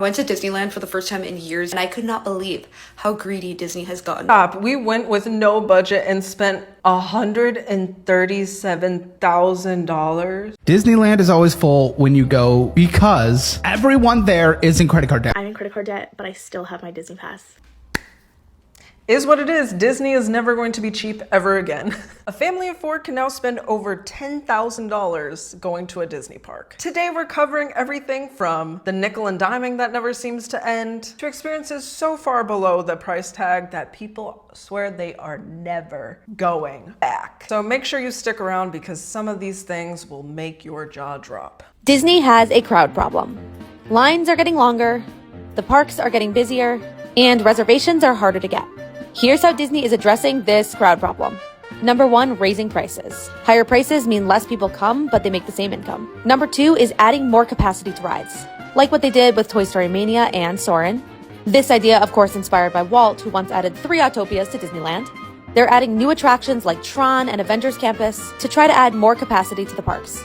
I went to Disneyland for the first time in years, and I could not believe how greedy Disney has gotten. Stop. We went with no budget and spent $137,000. Disneyland is always full when you go because everyone there is in credit card debt. I'm in credit card debt, but I still have my Disney pass. Is what it is. Disney is never going to be cheap ever again. A family of 4 can now spend over $10,000 going to a Disney park. Today we're covering everything from the nickel and diming that never seems to end to experiences so far below the price tag that people swear they are never going back. So make sure you stick around because some of these things will make your jaw drop. Disney has a crowd problem. Lines are getting longer, the parks are getting busier, and reservations are harder to get. Here's how Disney is addressing this crowd problem. Number 1, raising prices. Higher prices mean less people come, but they make the same income. Number 2 is adding more capacity to rides, like what they did with Toy Story Mania and Soarin'. This idea, of course, inspired by Walt, who once added 3 Autopias to Disneyland. They're adding new attractions like Tron and Avengers Campus to try to add more capacity to the parks.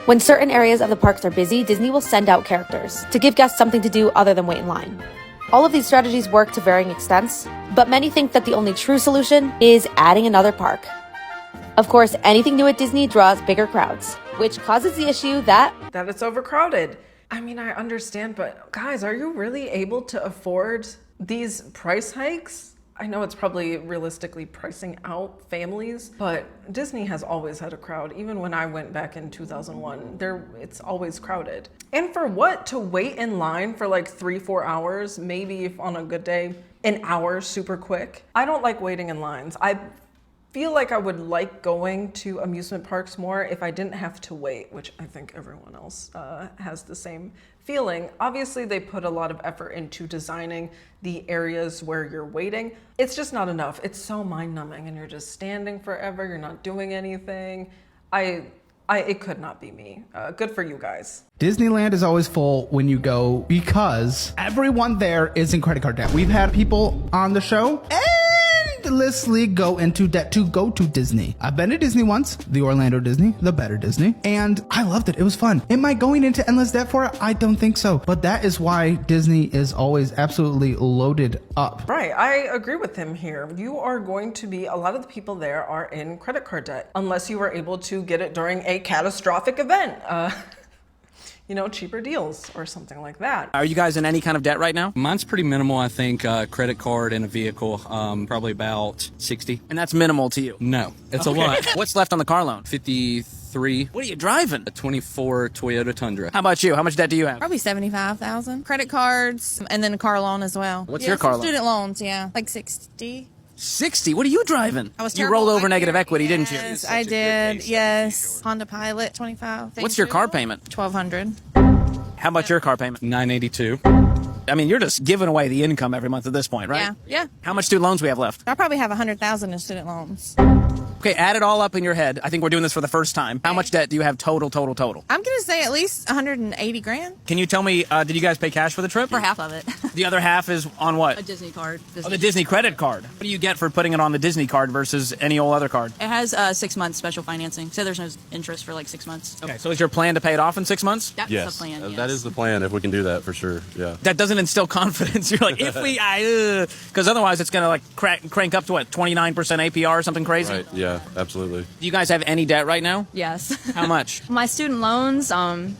When certain areas of the parks are busy, Disney will send out characters to give guests something to do other than wait in line. All of these strategies work to varying extents, but many think that the only true solution is adding another park. Of course, anything new at Disney draws bigger crowds, which causes the issue that it's overcrowded. I mean, I understand, but guys, are you really able to afford these price hikes? I know it's probably realistically pricing out families, but Disney has always had a crowd. Even when I went back in 2001, it's always crowded. And for what? To wait in line for like 3-4 hours, maybe if on a good day, an hour super quick. I don't like waiting in lines. I feel like I would like going to amusement parks more if I didn't have to wait, which I think everyone else has the same feeling. Obviously, they put a lot of effort into designing the areas where you're waiting. It's just not enough. It's so mind-numbing and you're just standing forever. You're not doing anything. It could not be me. Good for you guys. Disneyland is always full when you go because everyone there is in credit card debt. We've had people on the show endlessly go into debt to go to Disney. I've been to Disney once, the Orlando Disney, the better Disney, and I loved it. It was fun. Am I going into endless debt for it? I don't think so. But that is why Disney is always absolutely loaded up. Right, I agree with him here. You are going to be, a lot of the people there are in credit card debt, unless you were able to get it during a catastrophic event. Cheaper deals or something like that. Are you guys in any kind of debt right now? Mine's pretty minimal, I think. Credit card and a vehicle, probably about 60. And that's minimal to you? No, it's a lot. What's left on the car loan? 53. What are you driving? A 24 Toyota Tundra. How about you? How much debt do you have? Probably $75,000. Credit cards and then a car loan as well. What's your car loan? Student loans, yeah. Like 60. 60? What are you driving? I was You terrible. rolled over negative equity, Yes, didn't you? I did. Yes. Honda Pilot, 25. What's your car payment? $1,200. How about your car payment? $982. I mean, you're just giving away the income every month at this point, right? Yeah. How much student loans we have left? I probably have $100,000 in student loans. Okay, add it all up in your head. I think we're doing this for the first time. How much debt do you have total? I'm going to say at least $180,000. Can you tell me, did you guys pay cash for the trip? For half of it. The other half is on what? A Disney card. Oh, the Disney credit card. What do you get for putting it on the Disney card versus any old other card? It has 6 months special financing, so there's no interest for like 6 months. Okay, so is your plan to pay it off in 6 months? That's Yes, the plan. Yes. that is the plan if we can do that for sure. Yeah. That doesn't instill confidence. You're like, if we, because otherwise it's going to like crank up to what, 29% APR or something crazy? Right. Yeah, absolutely. Do you guys have any debt right now? Yes. How much? My student loans,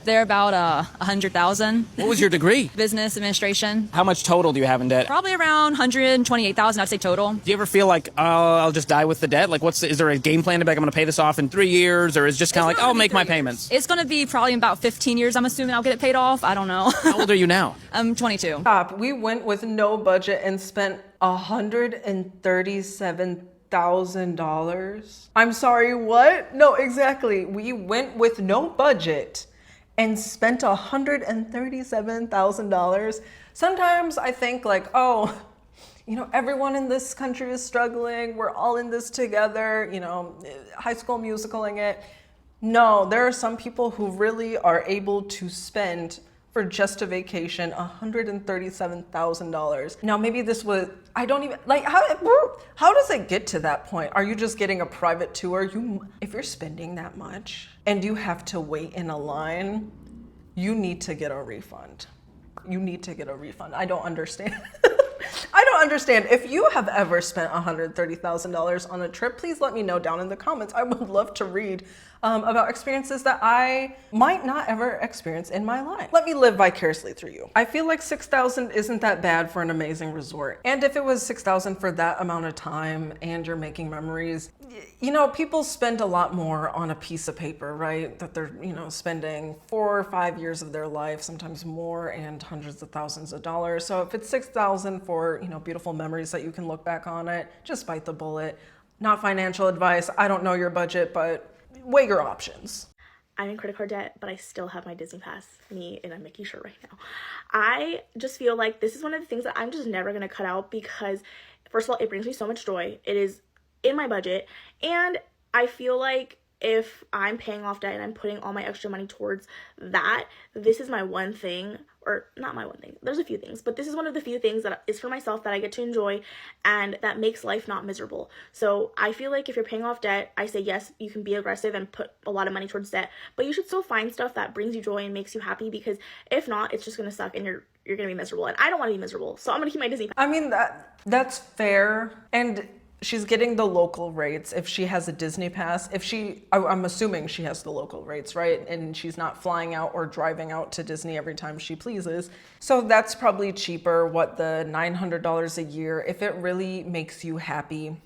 they're about $100,000. What was your degree? Business administration. How much total do you have in debt? Probably around $128,000, I'd say total. Do you ever feel like, oh, I'll just die with the debt? Like, is there a game plan to be like, I'm going to pay this off in 3 years? Or is it just kind of like, I'll make my payments? It's going to be probably about 15 years, I'm assuming I'll get it paid off. I don't know. How old are you now? I'm 22. Stop. We went with no budget and spent $137,000. I'm sorry, what? No, exactly. We went with no budget and spent $137,000. Sometimes I think like, oh, everyone in this country is struggling. We're all in this together, High School Musicaling it. No, there are some people who really are able to spend for just a vacation, $137,000. Now, maybe this was, I don't even, like, how does it get to that point? Are you just getting a private tour? If you're spending that much and you have to wait in a line, you need to get a refund. You need to get a refund. I don't understand. I don't understand. If you have ever spent $130,000 on a trip, please let me know down in the comments. I would love to read about experiences that I might not ever experience in my life. Let me live vicariously through you. I feel like $6,000 isn't that bad for an amazing resort. And if it was $6,000 for that amount of time and you're making memories, you know, people spend a lot more on a piece of paper, right? That they're, you know, spending 4 or 5 years of their life, sometimes more, and hundreds of thousands of dollars. So if it's $6,000 for, you know, beautiful memories that you can look back on it, just bite the bullet. Not financial advice. I don't know your budget, but weigh your options. I'm in credit card debt, but I still have my Disney Pass, me in a Mickey shirt right now. I just feel like this is one of the things that I'm just never going to cut out because, first of all, it brings me so much joy. It is in my budget, and I feel like if I'm paying off debt and I'm putting all my extra money towards that, this is my one thing, or not my one thing, there's a few things, but this is one of the few things that is for myself that I get to enjoy and that makes life not miserable. So I feel like if you're paying off debt, I say yes, you can be aggressive and put a lot of money towards debt, but you should still find stuff that brings you joy and makes you happy, because if not, it's just gonna suck and you're gonna be miserable, and I don't want to be miserable, so I'm gonna keep my Disney. I mean, that's fair, and she's getting the local rates if she has a Disney Pass. I'm assuming she has the local rates, right? And she's not flying out or driving out to Disney every time she pleases. So that's probably cheaper, the $900 a year. If it really makes you happy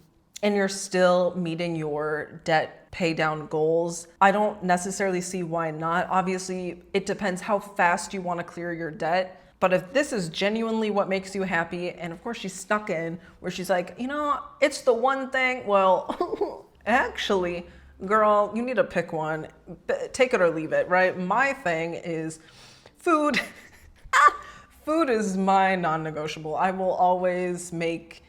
and you're still meeting your debt pay down goals, I don't necessarily see why not. Obviously, it depends how fast you want to clear your debt. But if this is genuinely what makes you happy, and of course she's stuck in where she's like, you know, it's the one thing, well, actually, girl, you need to pick one. Take it or leave it, right? My thing is food. Food is my non-negotiable. I will always make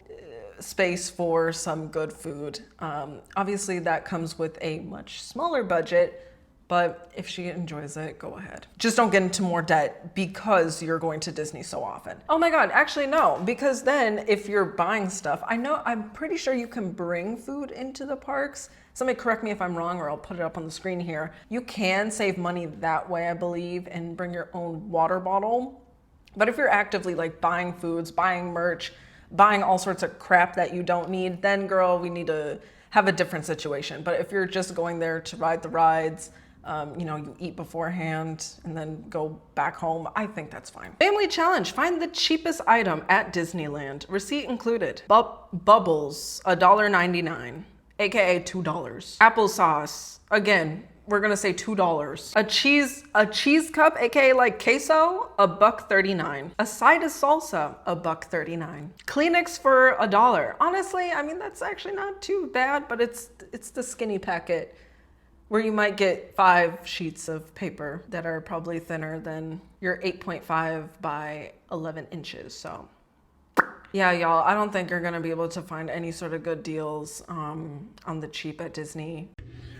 space for some good food. Obviously, that comes with a much smaller budget. But if she enjoys it, go ahead. Just don't get into more debt because you're going to Disney so often. Oh my God, actually no, because then if you're buying stuff, I'm pretty sure you can bring food into the parks. Somebody correct me if I'm wrong, or I'll put it up on the screen here. You can save money that way, I believe, and bring your own water bottle. But if you're actively like buying foods, buying merch, buying all sorts of crap that you don't need, then girl, we need to have a different situation. But if you're just going there to ride the rides, you eat beforehand and then go back home, I think that's fine. Family challenge, find the cheapest item at Disneyland. Receipt included. Bubbles, $1.99, aka $2. Applesauce, again, we're gonna say $2. A cheese cup, aka like queso, $1.39. A side of salsa, $1.39. Kleenex for $1. Honestly, I mean, that's actually not too bad, but it's the skinny packet, where you might get 5 sheets of paper that are probably thinner than your 8.5 by 11 inches. So yeah, y'all, I don't think you're gonna be able to find any sort of good deals on the cheap at Disney.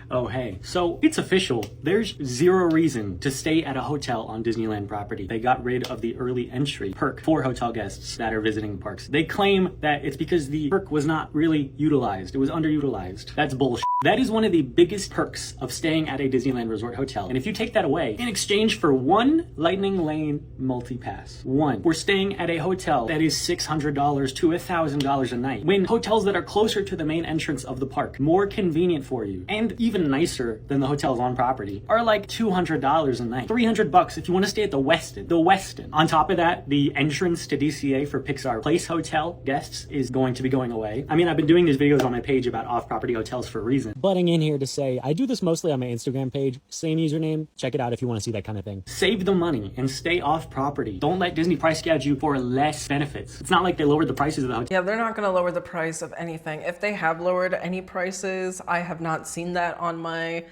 Oh, hey. So it's official. There's zero reason to stay at a hotel on Disneyland property. They got rid of the early entry perk for hotel guests that are visiting parks. They claim that it's because the perk was not really utilized. It was underutilized. That's bullshit. That is one of the biggest perks of staying at a Disneyland Resort hotel. And if you take that away, in exchange for one Lightning Lane multi-pass, we're staying at a hotel that is $600 to $1,000 a night. When hotels that are closer to the main entrance of the park, more convenient for you, and even nicer than the hotels on property, are like $200 a night. $300 if you want to stay at the Westin. The Westin. On top of that, the entrance to DCA for Pixar Place Hotel guests is going to be going away. I mean, I've been doing these videos on my page about off-property hotels for a reason. Butting in here to say, I do this mostly on my Instagram page. Same username. Check it out if you want to see that kind of thing. Save the money and stay off-property. Don't let Disney price gouge you for less benefits. It's not like they lowered the prices of the hotel. Yeah, they're not going to lower the price of anything. If they have lowered any prices, I have not seen that on my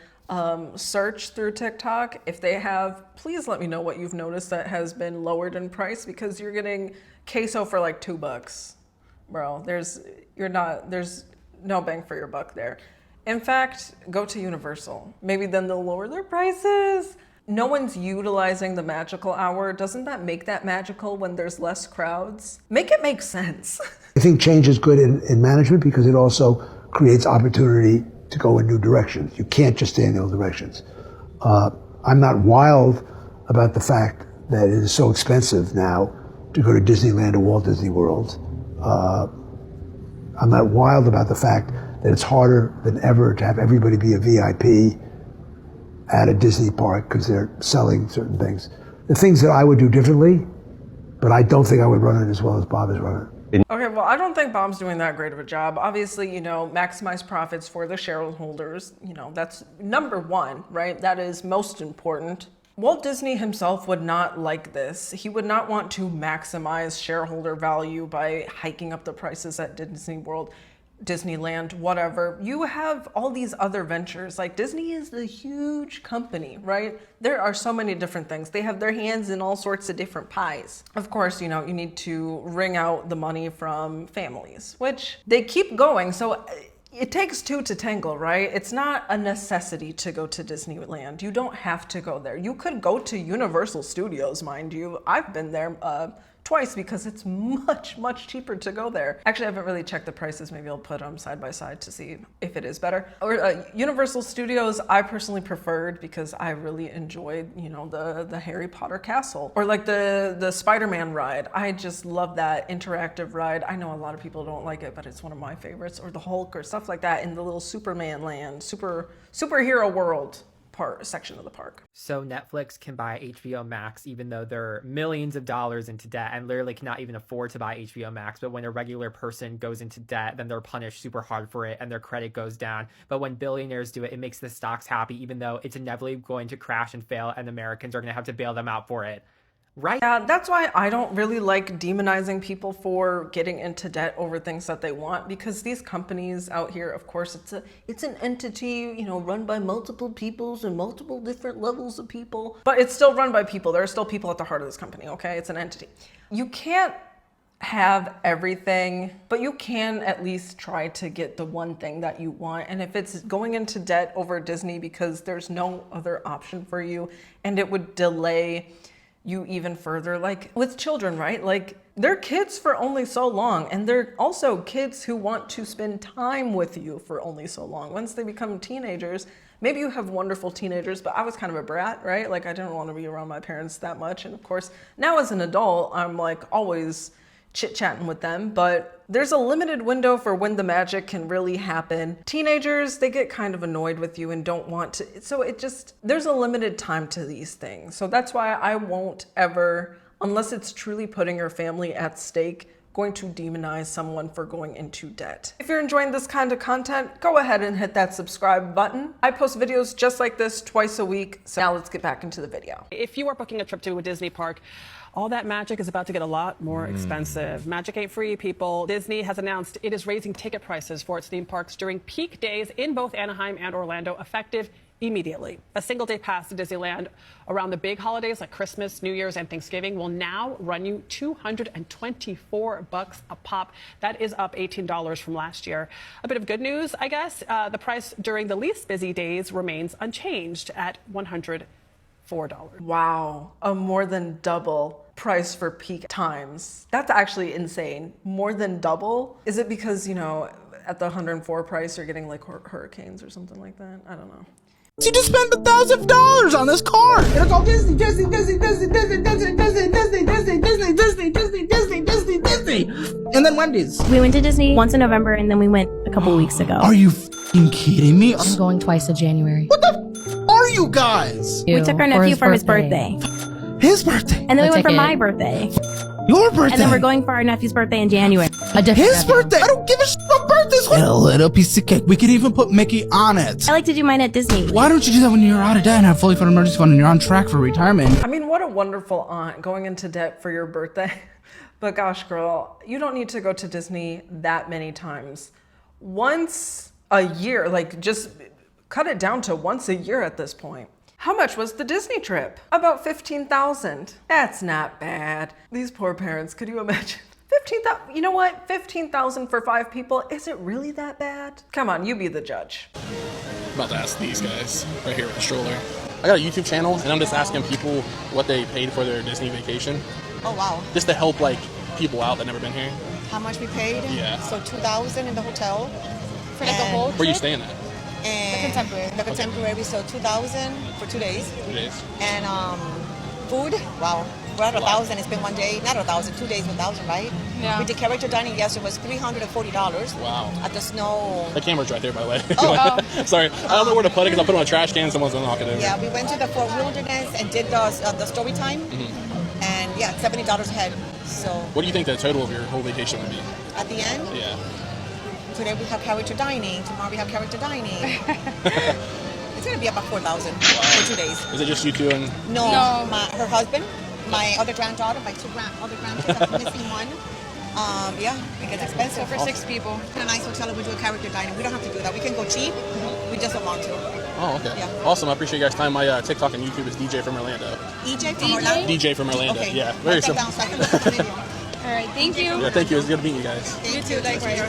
search through TikTok. If they have, please let me know what you've noticed that has been lowered in price, because you're getting queso for like $2. Bro, there's no bang for your buck there. In fact, go to Universal. Maybe then they'll lower their prices. No one's utilizing the magical hour. Doesn't that make that magical when there's less crowds? Make it make sense. I think change is good in management because it also creates opportunity to go in new directions. You can't just stay in the old directions. I'm not wild about the fact that it is so expensive now to go to Disneyland or Walt Disney World. I'm not wild about the fact that it's harder than ever to have everybody be a VIP at a Disney park because they're selling certain things. The things that I would do differently, but I don't think I would run it as well as Bob is running it. Okay, well, I don't think Bob's doing that great of a job. Obviously, maximize profits for the shareholders. That's number one, right? That is most important. Walt Disney himself would not like this. He would not want to maximize shareholder value by hiking up the prices at Disney World, Disneyland, whatever. You have all these other ventures. Like, Disney is a huge company, right? There are so many different things. They have their hands in all sorts of different pies. Of course, you need to wring out the money from families, which they keep going. So it takes two to tangle, right? It's not a necessity to go to Disneyland. You don't have to go there. You could go to Universal Studios, mind you. I've been there twice because it's much, much cheaper to go there. Actually, I haven't really checked the prices. Maybe I'll put them side by side to see if it is better. Or Universal Studios, I personally preferred because I really enjoyed, the Harry Potter castle. Or like the Spider-Man ride. I just love that interactive ride. I know a lot of people don't like it, but it's one of my favorites. Or the Hulk or stuff like that in the little Superman land, superhero world section of the park. So Netflix can buy HBO Max even though they're millions of dollars into debt and literally cannot even afford to buy HBO Max. But when a regular person goes into debt, then they're punished super hard for it and their credit goes down. But when billionaires do it, it makes the stocks happy, even though it's inevitably going to crash and fail and Americans are going to have to bail them out for it. Right? Yeah, that's why I don't really like demonizing people for getting into debt over things that they want, because these companies out here, of course, it's an entity, run by multiple peoples and multiple different levels of people, but it's still run by people. There are still people at the heart of this company, okay? It's an entity. You can't have everything, but you can at least try to get the one thing that you want. And if it's going into debt over Disney because there's no other option for you and it would delay you even further, like with children, right? Like, they're kids for only so long, and they're also kids who want to spend time with you for only so long. Once they become teenagers, maybe you have wonderful teenagers, but I was kind of a brat, right? Like, I didn't want to be around my parents that much. And of course, now as an adult, I'm like always chit-chatting with them, but there's a limited window for when the magic can really happen. Teenagers, they get kind of annoyed with you and don't want to, so there's a limited time to these things. So that's why I won't ever, unless it's truly putting your family at stake, going to demonize someone for going into debt. If you're enjoying this kind of content, go ahead and hit that subscribe button. I post videos just like this twice a week. So now let's get back into the video. If you are booking a trip to a Disney park, all that magic is about to get a lot more expensive. Magic ain't free, people. Disney has announced it is raising ticket prices for its theme parks during peak days in both Anaheim and Orlando, effective immediately. A single-day pass to Disneyland around the big holidays like Christmas, New Year's, and Thanksgiving will now run you $224 a pop. That is up $18 from last year. A bit of good news, I guess. The price during the least busy days remains unchanged at $104. Wow, a more than double price for peak times. That's actually insane. More than double? Is it because, at the 104 price, you're getting like hurricanes or something like that? I don't know. You just spent $1,000 on this card. It'll go Disney, Disney, Disney, Disney, Disney, Disney, Disney, Disney, Disney, Disney, Disney, Disney, Disney, Disney, Disney, and then Wendy's. We went to Disney once in November, and then we went a couple weeks ago. Are you f***ing kidding me? I'm going twice in January. What the are you guys? We took our nephew for his birthday. His birthday? And then we went for my birthday. Your birthday? And then we're going for our nephew's birthday in January. His birthday? I don't give a shit about birthdays. A little piece of cake. We could even put Mickey on it. I like to do mine at Disney. Why don't you do that when you're out of debt and have fully funded emergency fund and you're on track for retirement? I mean, what a wonderful aunt going into debt for your birthday. But gosh, girl, you don't need to go to Disney that many times. Once a year, like just cut it down to once a year at this point. How much was the Disney trip? About $15,000. That's not bad. These poor parents, could you imagine? 15,000, you know what? 15,000 for 5 people, is it really that bad? Come on, you be the judge. I'm about to ask these guys right here with the stroller. I got a YouTube channel and I'm just asking people what they paid for their Disney vacation. Oh wow. Just to help like people out that never been here. How much we paid? Yeah. So $2,000 in the hotel. For like the whole trip? Where you staying at? And the contemporary, so $2,000 for 2 days. 2 days. And Food, wow. We're at 1,000. It's been one day, not 1,000, 2 days, 1,000, right? Yeah. We did character dining yesterday. Was $340. Wow. At the Snow. The camera's right there, by the way. Oh. Sorry, I don't know where to put it because I put it on a trash can. Someone's gonna knock it over. Yeah, we went to the Fort Wilderness and did the story time. And yeah, $70 a head. So. What do you think the total of your whole vacation would be? At the end? Yeah. Today we have character dining. Tomorrow we have character dining. It's gonna be about 4,000 for 2 days. Is it just you two and? No. Her husband, my other granddaughter, my two other grandkids. I'm missing one. Yeah, it gets expensive. So for 6 people. In a nice hotel, we do a character dining. We don't have to do that. We can go cheap. We just don't want to. Oh, okay. Yeah. Awesome. I appreciate you guys' time. My TikTok and YouTube is DJ from Orlando. EJ from Orlando? DJ from Orlando. Okay. Yeah. Very simple. All right, thank you. Yeah, thank you. It was good to meet you guys. You too. Thanks, Rachel.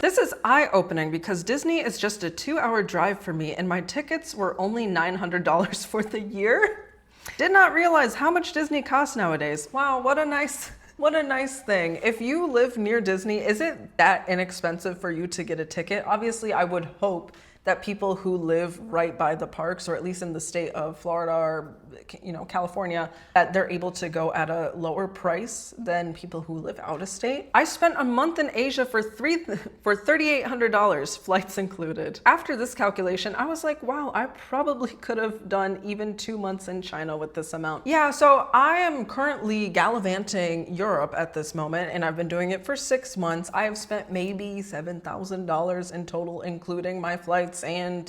This is eye-opening because Disney is just a 2-hour drive for me and my tickets were only $900 for the year. Did not realize how much Disney costs nowadays. Wow, what a nice thing. If you live near Disney, is it that inexpensive for you to get a ticket? Obviously, I would hope that people who live right by the parks, or at least in the state of Florida or California, that they're able to go at a lower price than people who live out of state. I spent a month in Asia for $3,800, flights included. After this calculation, I was like, wow, I probably could have done even 2 months in China with this amount. Yeah, so I am currently gallivanting Europe at this moment, and I've been doing it for 6 months. I have spent maybe $7,000 in total, including my flights and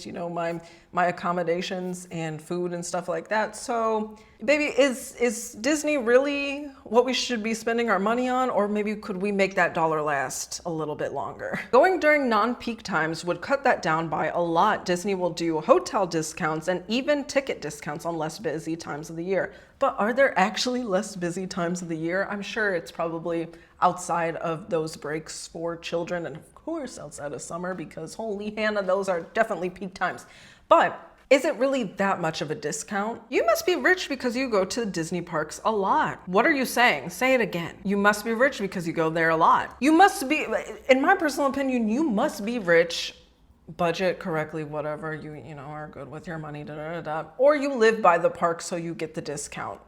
my accommodations and food and stuff like that. So baby, is Disney really what we should be spending our money on, or maybe could we make that dollar last a little bit longer? Going during non-peak times would cut that down by a lot. Disney will do hotel discounts and even ticket discounts on less busy times of the year. But are there actually less busy times of the year? I'm sure it's probably outside of those breaks for children and of course outside of summer, because holy Hannah, those are definitely peak times. But is it really that much of a discount? You must be rich because you go to Disney parks a lot. What are you saying? Say it again. You must be rich because you go there a lot. You must be, in my personal opinion, you must be rich, budget correctly, whatever, you are good with your money, or you live by the park so you get the discount.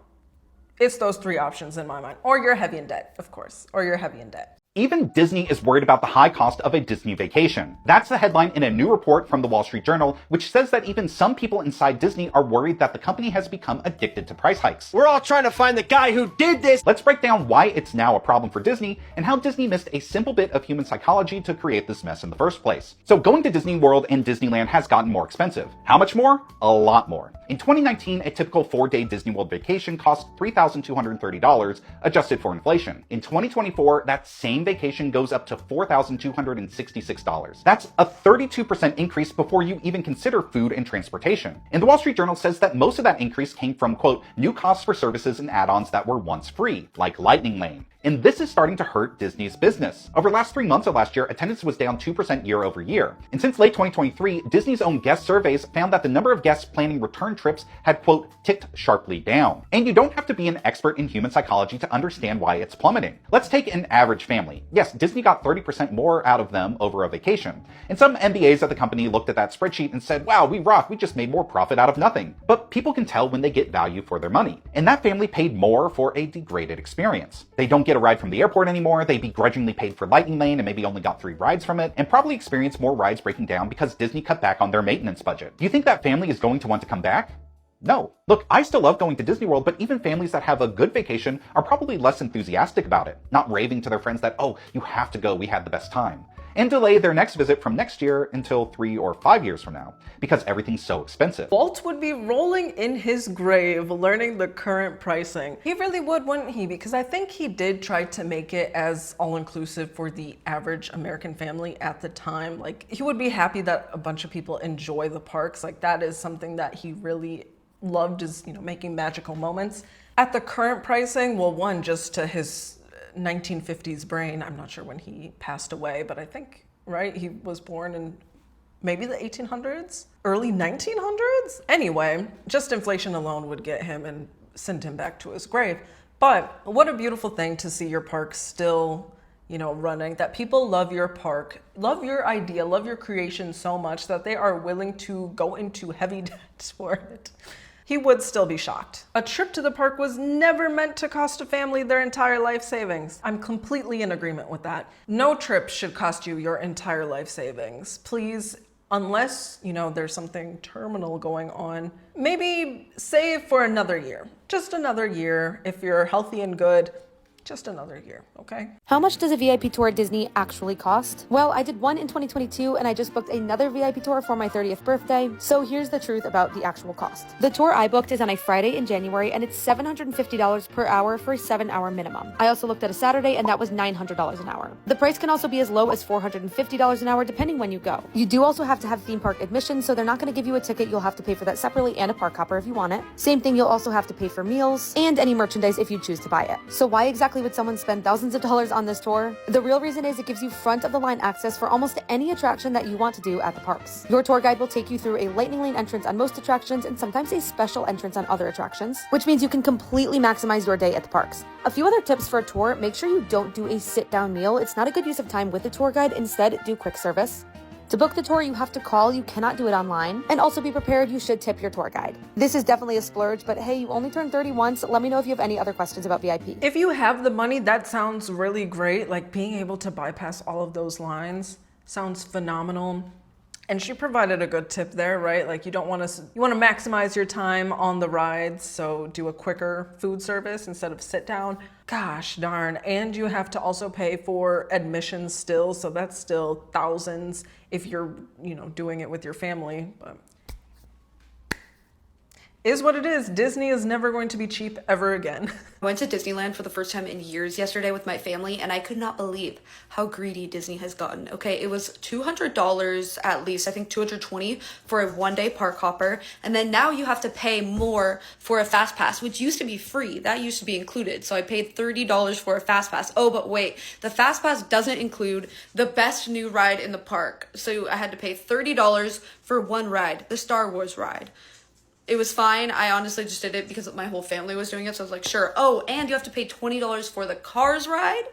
It's those 3 options in my mind. Or you're heavy in debt, of course, or you're heavy in debt. Even Disney is worried about the high cost of a Disney vacation. That's the headline in a new report from the Wall Street Journal, which says that even some people inside Disney are worried that the company has become addicted to price hikes. We're all trying to find the guy who did this. Let's break down why it's now a problem for Disney and how Disney missed a simple bit of human psychology to create this mess in the first place. So going to Disney World and Disneyland has gotten more expensive. How much more? A lot more. In 2019, a typical 4-day Disney World vacation cost $3,230, adjusted for inflation. In 2024, that same vacation goes up to $4,266. That's a 32% increase before you even consider food and transportation. And the Wall Street Journal says that most of that increase came from, quote, new costs for services and add-ons that were once free, like Lightning Lane. And this is starting to hurt Disney's business. Over the last 3 months of last year, attendance was down 2% year over year. And since late 2023, Disney's own guest surveys found that the number of guests planning return trips had, quote, ticked sharply down. And you don't have to be an expert in human psychology to understand why it's plummeting. Let's take an average family. Yes, Disney got 30% more out of them over a vacation. And some MBAs at the company looked at that spreadsheet and said, wow, we rock, we just made more profit out of nothing. But people can tell when they get value for their money. And that family paid more for a degraded experience. They don't get a ride from the airport anymore, they begrudgingly paid for Lightning Lane and maybe only got 3 rides from it, and probably experienced more rides breaking down because Disney cut back on their maintenance budget. Do you think that family is going to want to come back? No. Look, I still love going to Disney World, but even families that have a good vacation are probably less enthusiastic about it, not raving to their friends that, oh, you have to go, we had the best time, and delay their next visit from next year until 3 or 5 years from now, because everything's so expensive. Walt would be rolling in his grave learning the current pricing. He really would, wouldn't he? Because I think he did try to make it as all-inclusive for the average American family at the time. Like, he would be happy that a bunch of people enjoy the parks. Like, that is something that he really loved, is, making magical moments. At the current pricing, well, one, just to his 1950s brain, I'm not sure when he passed away, but I think, right, he was born in maybe the 1800s, early 1900s. Anyway, just inflation alone would get him and send him back to his grave. But what a beautiful thing to see your park still, running, that people love your park, love your idea, love your creation so much that they are willing to go into heavy debt for it. he would still be shocked. A trip to the park was never meant to cost a family their entire life savings. I'm completely in agreement with that. No trip should cost you your entire life savings. Please, unless, there's something terminal going on, maybe save for another year. Just another year. If you're healthy and good, just another year, okay? How much does a VIP tour at Disney actually cost? Well, I did one in 2022 and I just booked another VIP tour for my 30th birthday. So here's the truth about the actual cost. The tour I booked is on a Friday in January and it's $750 per hour for a 7-hour minimum. I also looked at a Saturday and that was $900 an hour. The price can also be as low as $450 an hour depending when you go. You do also have to have theme park admission, so they're not going to give you a ticket. You'll have to pay for that separately and a park hopper if you want it. Same thing, you'll also have to pay for meals and any merchandise if you choose to buy it. So why exactly would someone spend thousands of dollars on this tour? The real reason is it gives you front of the line access for almost any attraction that you want to do at the parks. Your tour guide will take you through a lightning lane entrance on most attractions and sometimes a special entrance on other attractions, which means you can completely maximize your day at the parks. A few other tips for a tour: make sure you don't do a sit-down meal. It's not a good use of time with the tour guide. Instead, do quick service. To book the tour, you have to call, you cannot do it online. And also be prepared, you should tip your tour guide. This is definitely a splurge, but hey, you only turn 30 once. Let me know if you have any other questions about VIP. If you have the money, that sounds really great. Like being able to bypass all of those lines sounds phenomenal. And she provided a good tip there, right? Like you want to maximize your time on the rides, so do a quicker food service instead of sit down. Gosh darn. And you have to also pay for admission still, so that's still thousands if you're, doing it with your family. But is what it is. Disney is never going to be cheap ever again. I went to Disneyland for the first time in years yesterday with my family, and I could not believe how greedy Disney has gotten. Okay, it was $200 at least, I think $220 for a one-day park hopper, and then now you have to pay more for a fast pass, which used to be free. That used to be included, so I paid $30 for a fast pass. Oh, but wait, the fast pass doesn't include the best new ride in the park, so I had to pay $30 for one ride, the Star Wars ride. It was fine. I honestly just did it because my whole family was doing it. So I was like, sure. Oh, and you have to pay $20 for the Cars ride,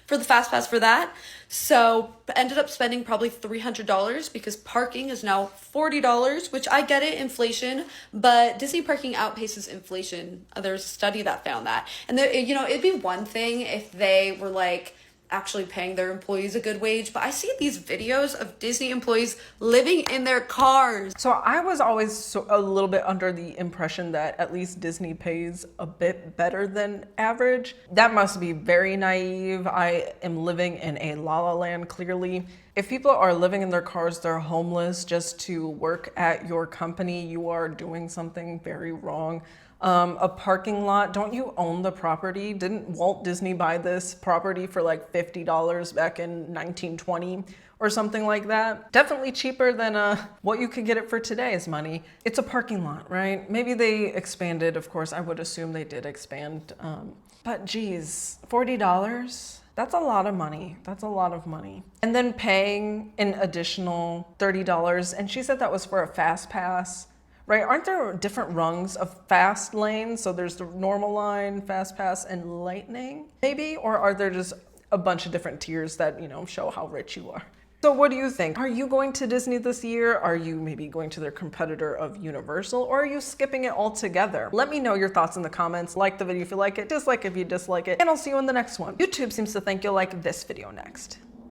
for the fast pass for that. So I ended up spending probably $300 because parking is now $40, which I get it, inflation, but Disney parking outpaces inflation. There's a study that found that. And it'd be one thing if they were like actually paying their employees a good wage, but I see these videos of Disney employees living in their cars. So I was always a little bit under the impression that at least Disney pays a bit better than average. That must be very naive. I am living in a la la land, clearly. If people are living in their cars, they're homeless just to work at your company, you are doing something very wrong. A parking lot, don't you own the property? Didn't Walt Disney buy this property for like $50 back in 1920 or something like that? Definitely cheaper than what you could get it for today's money. It's a parking lot, right? Maybe they expanded, of course, I would assume they did expand. But geez, $40? That's a lot of money. That's a lot of money. And then paying an additional $30, and she said that was for a fast pass. Right, aren't there different rungs of fast lanes? So there's the normal line, fast pass, and lightning, maybe? Or are there just a bunch of different tiers that, show how rich you are? So what do you think? Are you going to Disney this year? Are you maybe going to their competitor of Universal? Or are you skipping it altogether? Let me know your thoughts in the comments. Like the video if you like it, dislike if you dislike it, and I'll see you in the next one. YouTube seems to think you'll like this video next.